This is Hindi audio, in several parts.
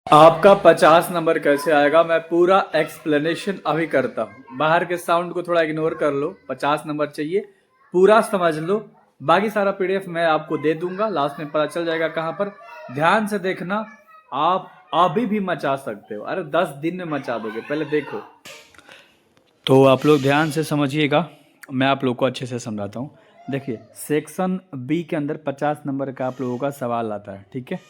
आपका 50 नंबर कैसे आएगा, मैं पूरा एक्सप्लेनेशन अभी करता हूँ। बाहर के साउंड को थोड़ा इग्नोर कर लो। 50 नंबर चाहिए, पूरा समझ लो। बाकी सारा पीडीएफ मैं आपको दे दूंगा, लास्ट में पता चल जाएगा कहाँ पर। ध्यान से देखना, आप अभी भी मचा सकते हो। अरे 10 दिन में मचा दोगे, पहले देखो। तो आप लोग ध्यान से समझिएगा, मैं आप लोग को अच्छे से समझाता हूँ। देखिए, सेक्शन बी के अंदर 50 नंबर का आप लोगों का सवाल आता है, ठीक है।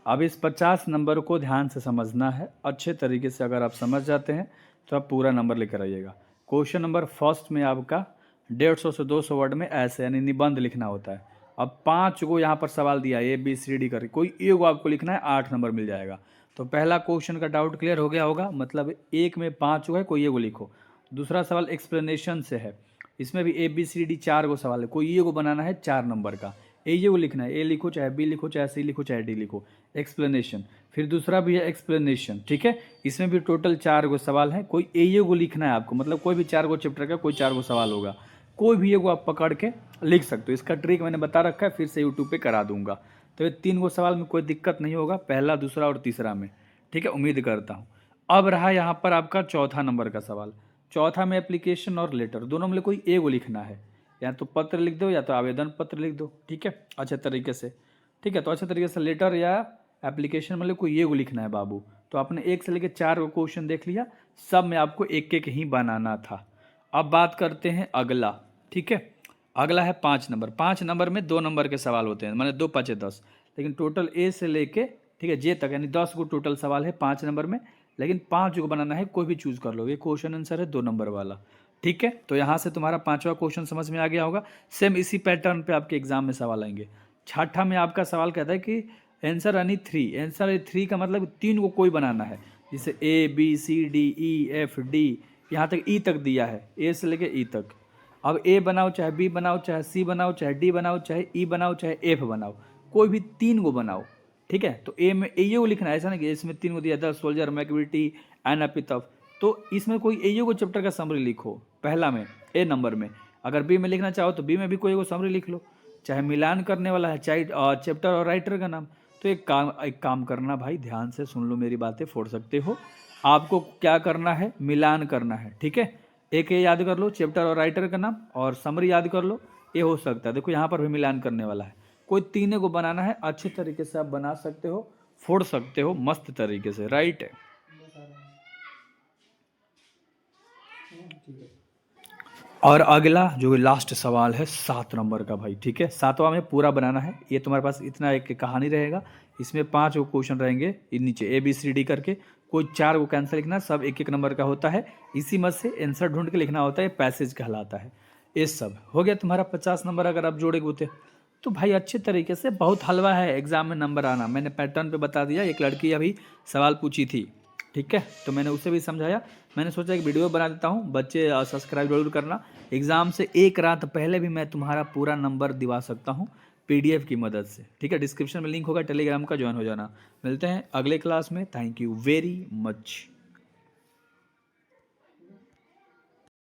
अब इस 50 नंबर को ध्यान से समझना है अच्छे तरीके से। अगर आप समझ जाते हैं तो आप पूरा नंबर लेकर आइएगा। क्वेश्चन नंबर फर्स्ट में आपका 150 से 200 वर्ड में ऐसे यानी निबंध लिखना होता है। अब 5 गो यहाँ पर सवाल दिया है, ABCD करके, कोई एक गो आपको लिखना है, 8 नंबर मिल जाएगा। तो पहला क्वेश्चन का डाउट क्लियर हो गया होगा, मतलब एक में 5 गो है, कोई एक गो लिखो। दूसरा सवाल एक्सप्लेनेशन से है, इसमें भी ABCD 4 गो सवाल है, कोई ये को बनाना है 4 नंबर का। ये को लिखना है, A लिखो चाहे B लिखो चाहे C लिखो चाहे D लिखो, एक्सप्लेनेशन। फिर दूसरा भी है एक्सप्लेनेशन, ठीक है। इसमें भी टोटल 4 गो सवाल हैं, कोई ये को लिखना है आपको, मतलब कोई भी 4 गो चैप्टर का कोई 4 गो सवाल होगा, कोई भी ये को आप पकड़ के लिख सकते हो। इसका ट्रिक मैंने बता रखा है, फिर से यूट्यूब पे करा दूंगा। तो ये 3 गो सवाल में कोई दिक्कत नहीं होगा, पहला दूसरा और तीसरा में, ठीक है, उम्मीद करता हूँ। अब रहा यहाँ पर आपका चौथा नंबर का सवाल। चौथा में एप्लीकेशन और लेटर दोनों में कोई एक लिखना है, या तो पत्र लिख दो या तो आवेदन पत्र लिख दो, ठीक है, अच्छे तरीके से, ठीक है। तो अच्छे तरीके से लेटर या एप्लीकेशन मतलब कोई ये लिखना है बाबू। तो आपने 1 से लेकर 4 को क्वेश्चन देख लिया, सब में आपको एक एक ही बनाना था। अब बात करते हैं अगला, ठीक है। अगला है 5 नंबर। 5 नंबर में 2 नंबर के सवाल होते हैं, माने 2 5 10, लेकिन टोटल ए से लेके, ठीक है, जे तक, यानी 10 को टोटल सवाल है 5 नंबर में, लेकिन 5 को बनाना है, कोई भी चूज कर लो। ये क्वेश्चन आंसर है 2 नंबर वाला, ठीक है। तो यहाँ से तुम्हारा 5वां क्वेश्चन समझ में आ गया होगा। सेम इसी पैटर्न पे आपके एग्जाम में सवाल आएंगे। छठा में आपका सवाल कहता है कि आंसर यानी 3, आंसर 3 का मतलब 3 को कोई बनाना है, जैसे ABCDEFD, यहाँ तक ई तक दिया है, ए से लेके ई तक। अब ए बनाओ चाहे बी बनाओ चाहे सी बनाओ चाहे डी बनाओ चाहे ई बनाओ चाहे एफ बनाओ, कोई भी 3 को बनाओ, ठीक है। तो ए में ये को लिखना है, ऐसा ना कि इसमें 3 को दिया, द सोल्जर, मैकविटी, एन एपिथफ। तो इसमें कोई ए को चैप्टर का समरी लिखो पहला में, ए नंबर में। अगर बी में लिखना चाहो तो बी में भी कोई को समरी लिख लो, चाहे मिलान करने वाला है चाहे चैप्टर और राइटर का नाम। तो एक काम करना भाई, ध्यान से सुन लो मेरी बातें, फोड़ सकते हो। आपको क्या करना है, मिलान करना है, ठीक है। एक ये याद कर लो, चैप्टर और राइटर का नाम, और समरी याद कर लो। ये हो सकता है, देखो यहाँ पर भी मिलान करने वाला है, कोई 3 को बनाना है। अच्छे तरीके से आप बना सकते हो, फोड़ सकते हो मस्त तरीके से, राइट है। और अगला जो लास्ट सवाल है 7 नंबर का भाई, ठीक है। 7वां में पूरा बनाना है। ये तुम्हारे पास इतना एक कहानी रहेगा, इसमें 5 को क्वेश्चन रहेंगे नीचे ABCD करके, कोई 4 को कैंसिल लिखना, सब एक एक नंबर का होता है। इसी मत से आंसर ढूंढ के लिखना होता है, पैसेज कहलाता है। ये सब हो गया तुम्हारा 50 नंबर। अगर आप जोड़े होते तो भाई अच्छे तरीके से, बहुत हलवा है एग्जाम में नंबर आना। मैंने पैटर्न पे बता दिया। एक लड़की अभी सवाल पूछी थी, ठीक है, तो मैंने उसे भी समझाया। मैंने सोचा एक वीडियो बना देता हूँ, बच्चे सब्सक्राइब जरूर करना। एग्ज़ाम से एक रात पहले भी मैं तुम्हारा पूरा नंबर दिवा सकता हूँ PDF की मदद से, ठीक है। डिस्क्रिप्शन में लिंक होगा टेलीग्राम का, ज्वाइन हो जाना। मिलते हैं अगले क्लास में। Thank you very much.